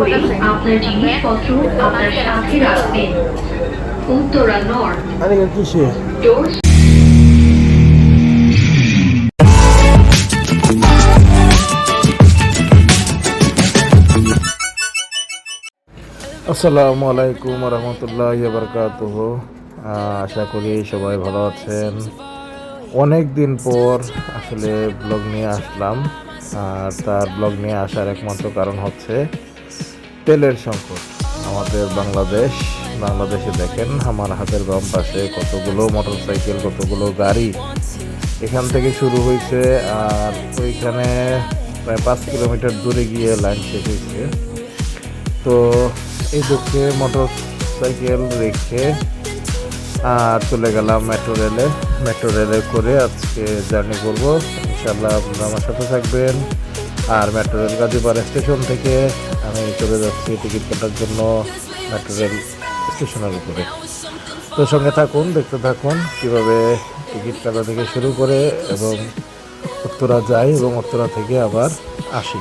করে আপনার জিনিসপত্র আপনার সাথে রাখবেন। উত্তরা নর্থ ডোর। আসসালামু আলাইকুম রহমতুল্লাহি ওয়া বারাকাতুহু। আশা করি সবাই ভালো আছেন। অনেক দিন পর আসলে ব্লগ নিয়ে আসলাম। আর তার ব্লগ নিয়ে আসার একমাত্র কারণ হচ্ছে তেলের সংকট। আমাদের বাংলাদেশে দেখেন আমার হাতের বাম পাশে কতগুলো মোটরসাইকেল, কতগুলো গাড়ি এখান থেকে শুরু হয়েছে। আর ওইখানে প্রায় 5 কিলোমিটার দূরে গিয়ে লাইন শেষ হয়েছে। তো এই দুঃখে মোটর সাইকেল রেখে চলে গেলাম মেট্রো রেলে করে আজকে জার্নি করব। ইনশাআল্লাহ আপনারা আমার সাথে থাকবেন। আর মেট্রো রেল গাজীপাড়া স্টেশন থেকে আমি চলে যাচ্ছি টিকিট কাটার জন্য মেট্রো রেল স্টেশনের উপরে। তো সঙ্গে থাকুন, দেখতে থাকুন কীভাবে টিকিট কাটা থেকে শুরু করে এবং উত্তরা যাই এবং উত্তরা থেকে আবার আসি।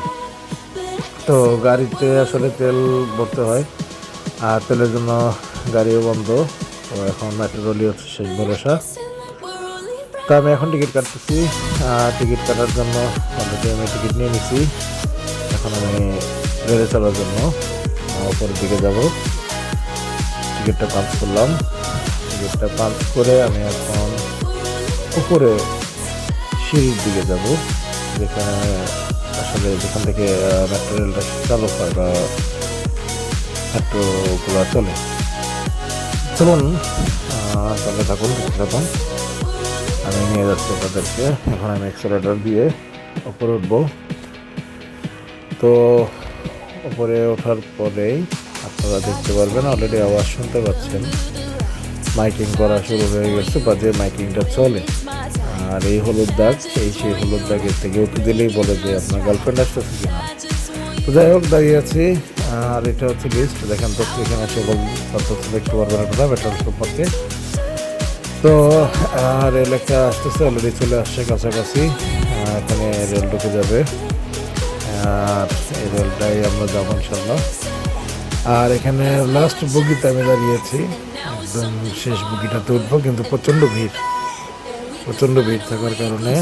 তো গাড়িতে আসলে তেল ভরতে হয়, আর তেলের জন্য গাড়িও বন্ধ। তো এখন মেট্রো রেলই হচ্ছে শেষ ভরসা। তো আমি এখন টিকিট কাটতেছি। টিকিট কাটার জন্য অলরেডি আমি টিকিট নিয়ে নিছি। এখন আমি রেলে চলার জন্য উপরের দিকে যাব। টিকিটটা পাঞ্চ করলাম। টিকিটটা পাঞ্চ করে আমি এখন উপরে সিঁড়ির দিকে যাব, যেখান থেকে মেট্রো রেলটা চালু হয় বা মেট্রোগুলো চলে। চলুন চলে থাকুন। আমি নিয়ে যাচ্ছি তাদেরকে। এখন আমি এক্সেলেটর দিয়ে উপরে উঠবো। তো উপরে ওঠার পরেই আপনারা দেখতে পারবেন অলরেডি আওয়াজ শুনতে পাচ্ছেন, মাইকিং করা শুরু হয়ে গেছে বা যে মাইকিংটা চলে। আর এই হলুদ দাগ, সেই হলুদ দাগের থেকে উঠে দিলেই বলে যে আপনার গার্লফ্রেন্ড আসতেছে কিনা। তো যাই হোক, দাঁড়িয়ে আছি। আর এটা হচ্ছে লিস্ট, দেখেন তো এখানে সকল তথ্য দেখতে পারবেন আপনারা মেট্রো সম্পর্কে। তো রেল একটা আসতেছে, অলরেডি চলে আসছে কাছাকাছি। এখানে রেল ঢুকে যাবে, আর এই রেলটাই আমরা যাবো ইনশাল্লাহ। আর এখানে লাস্ট বগিতে আমি দাঁড়িয়েছি, একদম শেষ বগিটাতে উঠবো, কিন্তু প্রচণ্ড ভিড় থাকার কারণে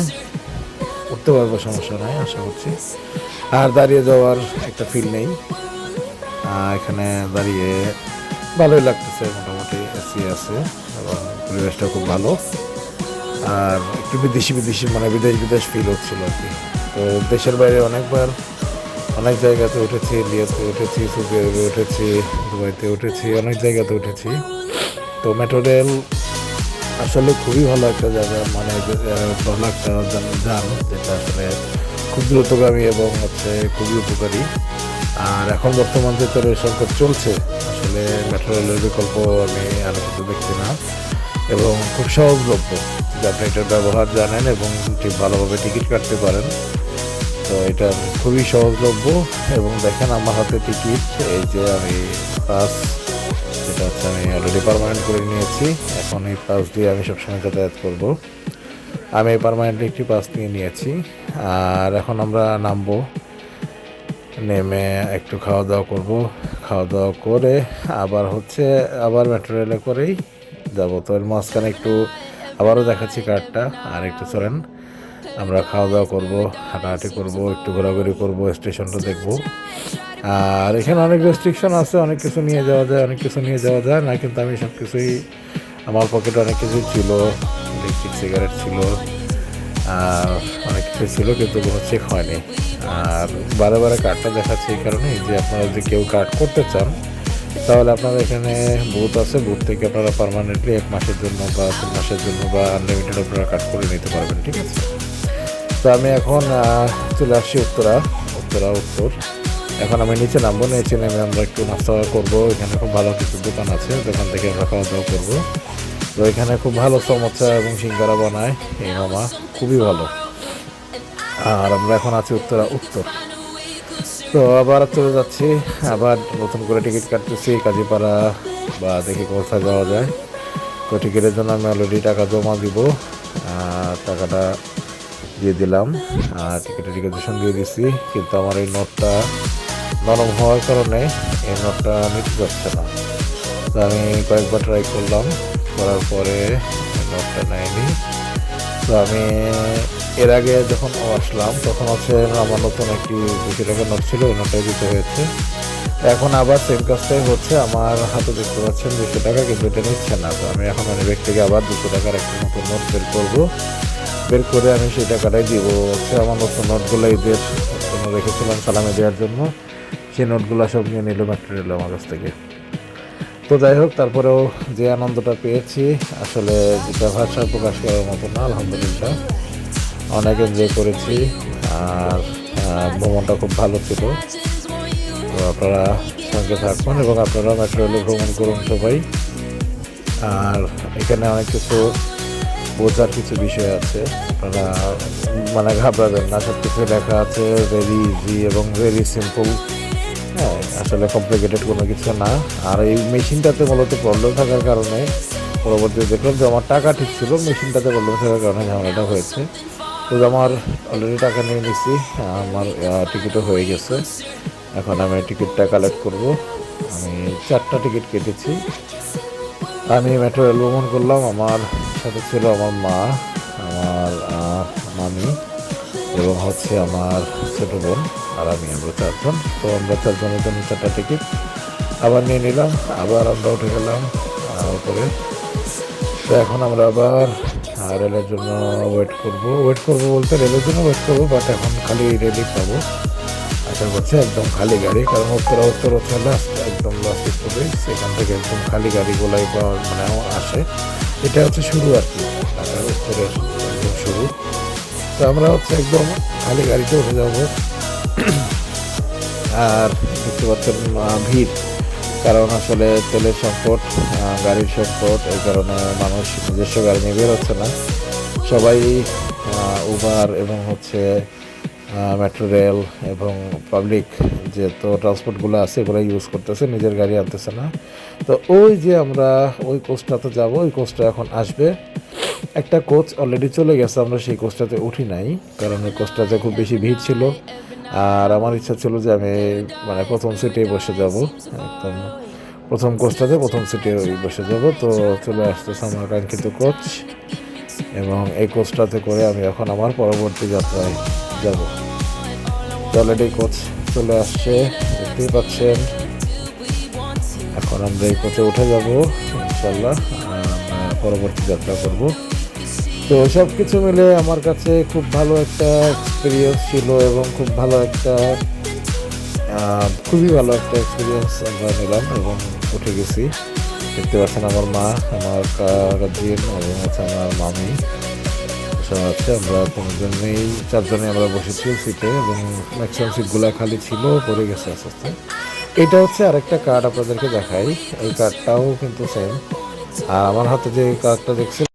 উঠতে পারবো, সমস্যা নাই আশা করছি। আর দাঁড়িয়ে যাওয়ার একটা ফিল নেই। এখানে দাঁড়িয়ে ভালোই লাগতেছে, মোটামুটি এসি আছে এবং পরিবেশটা খুব ভালো। আর একটু বিদেশি মানে বিদেশ ফিল হচ্ছিল আর কি। তো দেশের বাইরে অনেক জায়গাতে উঠেছি, ইন্ডিয়াতে উঠেছি, সৌদি আরবে উঠেছি, দুবাইতে উঠেছি, অনেক জায়গাতে উঠেছি। তো মেট্রো রেল আসলে খুবই ভালো একটা জায়গা, মানে ভালো একটা যান যেটা আসলে খুব দ্রুতগামী এবং হচ্ছে খুবই উপকারী। আর এখন বর্তমান যে তেলের সংকট চলছে, আসলে মেট্রো রেলের বিকল্প আমি আর কিছু দেখছি না এবং খুব সহজলভ্য। যদি আপনি এটার ব্যবহার জানেন এবং ঠিক ভালোভাবে টিকিট কাটতে পারেন, তো এটা খুবই সহজলভ্য। এবং দেখেন আমার হাতে টিকিট, এই যে আমি পাস, যেটা হচ্ছে আমি অলরেডি পার্মানেন্ট করে নিয়েছি। এখন এই পাস দিয়ে আমি সবসময় যাতায়াত করব। আমি পার্মানেন্টলি একটি পাস নিয়ে নিয়েছি। আর এখন আমরা নামবো, নেমে একটু খাওয়া দাওয়া করব। খাওয়া দাওয়া করে আবার মেট্রো রেলে করেই যাবো। তো এর মাঝখানে একটু আবারও দেখাচ্ছি কার্ডটা। আর একটু চলেন, আমরা খাওয়া দাওয়া করবো, হাঁটাহাঁটি করবো, একটু ঘোরাঘুরি করবো, স্টেশনটা দেখবো। আর এখানে অনেক রেস্ট্রিকশন আছে, অনেক কিছু নিয়ে যাওয়া যায় না, কিন্তু আমি সব কিছুই, আমার পকেটে অনেক কিছুই ছিল, ইলেকট্রিক সিগারেট ছিল, আর অনেক কিছু ছিল, কিন্তু কোনো চেক হয়নি। আর বারে কার্ডটা দেখাচ্ছে এই কারণে যে আপনারা যদি কেউ কার্ড করতে চান, তাহলে আপনারা এখানে বুথ আছে, বুথ থেকে আপনারা পার্মানেন্টলি 1 মাসের জন্য বা 3 মাসের জন্য বা আনলিমিটেড আপনারা কার্ড করে নিতে পারবেন, ঠিক আছে। তো আমি এখন চলে আসছি উত্তর। এখন আমি নিচে নামবো, নিচে নেমে আমরা একটু নাস্তা করবো। এখানে খুব ভালো কিছু দোকান আছে, দোকান থেকে আমরা খাওয়া দাওয়া করবো। তো এখানে খুব ভালো সমোসা এবং সিঙ্গারা বানায় এই মামা, খুবই ভালো। আর আমরা এখন আছি উত্তর। তো আবার চলে যাচ্ছি, আবার নতুন করে টিকিট কাটতেছি কাজীপাড়া বা দেখি কোথায় যাওয়া যায়। তো টিকিটের জন্য আমি অলরেডি টাকা জমা দিব, টাকাটা দিয়ে দিলাম, টিকিটের টিকিটেশন দিয়ে দিচ্ছি। কিন্তু আমার এই নোটটা নরম হওয়ার কারণে এই নটটা নিতে যাচ্ছে না। তো আমি কয়েকবার ট্রাই করলাম, করার পরে নটটা নেয়নি। তো আমি এর আগে যখন আসলাম তখন হচ্ছে আমার নতুন একটি 200 টাকার নোট ছিল, ওই নোটটাই দিতে হয়েছে। এখন আবার সেম কাজটাই হচ্ছে, আমার হাতে দেখতে পাচ্ছেন 200 টাকা, কিন্তু এটা নিচ্ছে না। তো আমি এখন ব্যাগ থেকে আবার 200 টাকার একটা নতুন নোট বের করবো, বের করে আমি সেই টাকাটাই দিব। হচ্ছে আমার নতুন নোটগুলো ঈদের জন্য রেখেছিলাম সালামে দেওয়ার জন্য, সেই নোটগুলো সব নিয়ে নিল ম্যাটেরিয়াল আমার কাছ থেকে। তো যাই হোক, তারপরেও যে আনন্দটা পেয়েছি আসলে যেটা ভাষায় প্রকাশ করার মতো না। আলহামদুলিল্লাহ অনেক এনজয় করেছি, আর ভ্রমণটা খুব ভালো ছিল। তো আপনারা সঙ্গে থাকুন এবং আপনারা মেট্রোরেলে ভ্রমণ করুন সবাই। আর এখানে অনেক কিছু বোঝার কিছু বিষয় আছে, আপনারা মানে ঘাবড়াবেন না, সব কিছু লেখা আছে ভেরি ইজি এবং ভেরি সিম্পল। হ্যাঁ, আসলে কমপ্লিকেটেড কোনো কিছু না। আর এই মেশিনটাতে মূলত প্রবলেম থাকার কারণে পরবর্তীতে দেখলাম যে আমার টাকা ঠিক ছিল, মেশিনটাতে প্রবলেম থাকার কারণে ঝামেলাটা হয়েছে। তো আমার অলরেডি টাকা নিয়ে নিছি, আমার টিকিটও হয়ে গেছে। এখন আমি টিকিটটা কালেক্ট করব। আমি 4টা টিকিট কেটেছি। আমি মেট্রো রেল ভ্রমণ করলাম, আমার সাথে ছিল আমার মা, আমার মামি এবং হচ্ছে আমার ছোটো বোন, আর আমরা 4জন। তো আমরা 4জনের জন্য 4টা টিকিট আবার নিয়ে নিলাম, আবার আমরা উঠে গেলাম উপরে। তো এখন আমরা আবার রেলের জন্য ওয়েট করব বলতে রেলের জন্য ওয়েট করবো, বাট এখন খালি রেলই পাবো আশা করছি, একদম খালি গাড়ি। কারণ উত্তর হচ্ছে লাস্ট, একদম লাস্ট স্টপেজ, সেখান থেকে একদম খালি গাড়িগুলাই মানে আসে। এটা হচ্ছে শুরু আর কি, ঢাকার উত্তরের একদম শুরু। তো আমরা হচ্ছে একদম খালি গাড়িতে উঠে যাব। আর দেখতে পাচ্ছেন ভিড়, কারণ আসলে তেলের সংকট, গাড়ির সংকট, এই কারণে মানুষ নিজস্ব গাড়ি নিয়ে বের হচ্ছে না। সবাই উবার এবং হচ্ছে মেট্রো রেল এবং পাবলিক যে তো ট্রান্সপোর্টগুলো আছে এগুলো ইউজ করতেছে, নিজের গাড়ি আনতেছে না। তো ওই যে আমরা ওই কোচটাতে যাব, ওই কোচটা এখন আসবে। একটা কোচ অলরেডি চলে গেছে, আমরা সেই কোচটাতে উঠি নাই, কারণ ওই কোচটাতে খুব বেশি ভিড় ছিল। আর আমার ইচ্ছা ছিল যে আমি মানে প্রথম সিটে বসে যাব, একদম প্রথম কোচটাতে প্রথম সিটে বসে যাব। তো চলে আসতেছে আমার কাঙ্ক্ষিত কোচ, এবং এই কোচটাতে করে আমি এখন আমার পরবর্তী যাত্রায় যাব। অলরেডি কোচ চলে আসছে, দেখতেই পাচ্ছেন। এখন আমরা এই কোচে উঠে যাব ইনশাল্লাহ, পরবর্তী যাত্রা করব। তো সব কিছু মিলে আমার কাছে খুব ভালো একটা এক্সপিরিয়েন্স ছিল, এবং খুব ভালো একটা খুবই ভালো একটা এক্সপিরিয়েন্স আমরা নিলাম এবং উঠে গেছি। দেখতে পাচ্ছেন আমার মা, আমার কাজিন এবং হচ্ছে আমার মামি আছে। আমরা 4জনে আমরা বসেছি সিটে, এবং ম্যাক্সিমাম সিটগুলো খালি ছিল, পড়ে গেছে আস্তে আস্তে। এটা হচ্ছে আরেকটা কার্ড আপনাদেরকে দেখাই, এই কার্ডটাও কিন্তু সেম। আর আমার হাতে যে কার্ডটা দেখছেন